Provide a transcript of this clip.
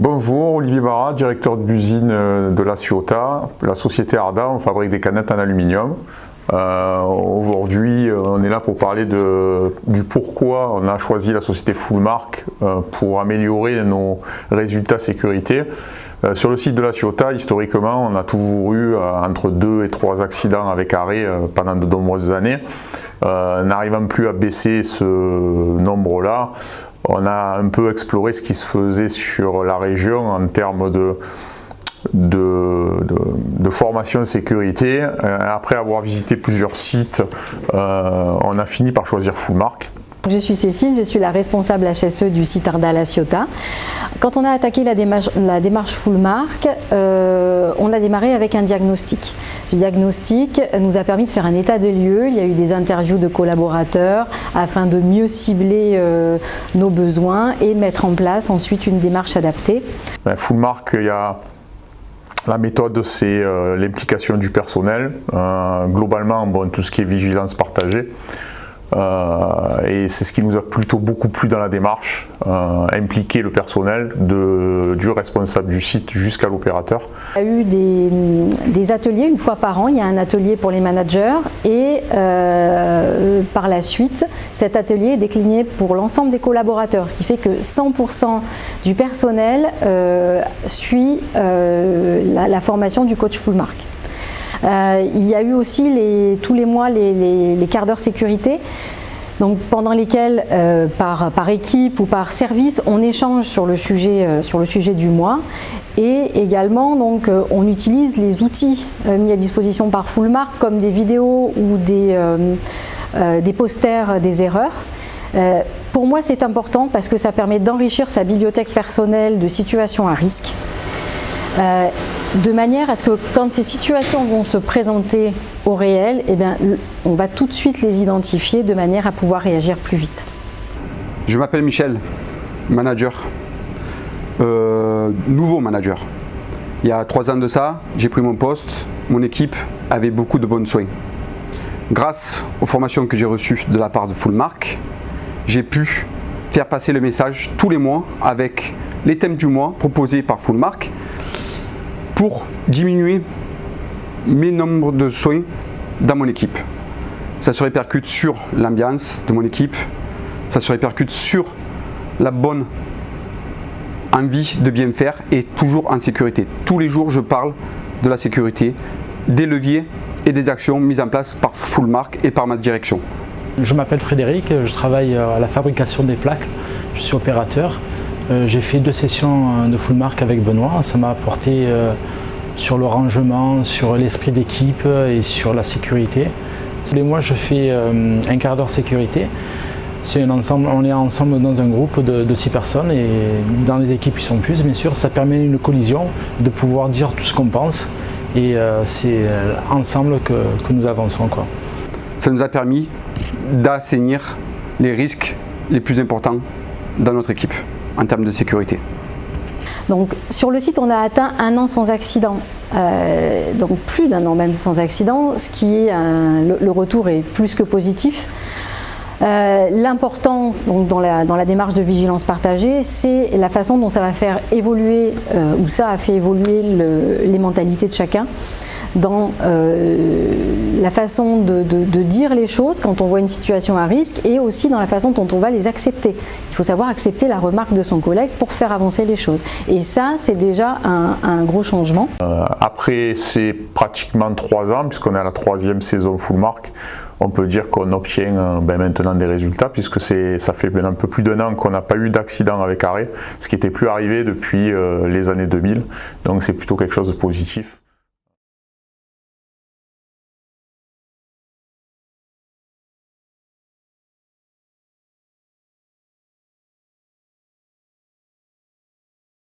Bonjour, Olivier Barra, directeur d'usine de la Ciotat, la société Arda. On fabrique des canettes en aluminium. Aujourd'hui, on est là pour parler du pourquoi on a choisi la société Fullmark pour améliorer nos résultats sécurité. Sur le site de la Ciotat, historiquement, on a toujours eu entre 2 et 3 accidents avec arrêt pendant de nombreuses années. N'arrivant plus à baisser ce nombre-là, on a un peu exploré ce qui se faisait sur la région en termes de formation de sécurité. Après avoir visité plusieurs sites, on a fini par choisir Fullmark. Je suis Cécile, je suis la responsable HSE du site Arda La Ciotat. Quand on a attaqué la démarche Fullmark, on a démarré avec un diagnostic. Ce diagnostic nous a permis de faire un état de lieu. Il y a eu des interviews de collaborateurs afin de mieux cibler nos besoins et mettre en place ensuite une démarche adaptée. Fullmark, il y a la méthode, c'est l'implication du personnel. Globalement, tout ce qui est vigilance partagée. Et c'est ce qui nous a plutôt beaucoup plu dans la démarche, impliquer le personnel du responsable du site jusqu'à l'opérateur. Il y a eu des ateliers une fois par an, il y a un atelier pour les managers et par la suite cet atelier est décliné pour l'ensemble des collaborateurs, ce qui fait que 100% du personnel suit la formation du coach Fullmark. Il y a eu aussi tous les mois les quarts d'heure sécurité, donc pendant lesquels par équipe ou par service on échange sur le sujet du mois, et également donc on utilise les outils mis à disposition par Fullmark comme des vidéos ou des posters des erreurs. Pour moi c'est important parce que ça permet d'enrichir sa bibliothèque personnelle de situations à risque. De manière à ce que quand ces situations vont se présenter au réel, eh bien, on va tout de suite les identifier de manière à pouvoir réagir plus vite. Je m'appelle Michel, manager, nouveau manager. Il y a 3 ans de ça, j'ai pris mon poste, mon équipe avait beaucoup de bons soins. Grâce aux formations que j'ai reçues de la part de Fullmark, j'ai pu faire passer le message tous les mois avec les thèmes du mois proposés par Fullmark, pour diminuer mes nombres de soins dans mon équipe. Ça se répercute sur l'ambiance de mon équipe, ça se répercute sur la bonne envie de bien faire et toujours en sécurité. Tous les jours, je parle de la sécurité, des leviers et des actions mises en place par Fullmark et par ma direction. Je m'appelle Frédéric, je travaille à la fabrication des plaques, je suis opérateur. J'ai fait 2 sessions de Fullmark avec Benoît, ça m'a apporté sur le rangement, sur l'esprit d'équipe et sur la sécurité. Tous les mois je fais un quart d'heure sécurité. C'est un ensemble, on est ensemble dans un groupe de 6 personnes et dans les équipes ils sont plus bien sûr. Ça permet une collision, de pouvoir dire tout ce qu'on pense et c'est ensemble que nous avançons, quoi. Ça nous a permis d'assainir les risques les plus importants dans notre équipe en termes de sécurité. Donc sur le site on a atteint 1 an sans accident, donc plus d'1 an même sans accident, ce qui est le retour est plus que positif. L'important dans la démarche de vigilance partagée, c'est la façon dont ça va faire évoluer, ou ça a fait évoluer les mentalités de chacun, dans la façon de dire les choses quand on voit une situation à risque et aussi dans la façon dont on va les accepter. Il faut savoir accepter la remarque de son collègue pour faire avancer les choses. Et ça, c'est déjà un gros changement. Après ces pratiquement 3 ans, puisqu'on est à la 3e saison Fullmark, on peut dire qu'on obtient maintenant des résultats, puisque ça fait un peu plus d'1 an qu'on n'a pas eu d'accident avec arrêt, ce qui n'était plus arrivé depuis les années 2000. Donc c'est plutôt quelque chose de positif.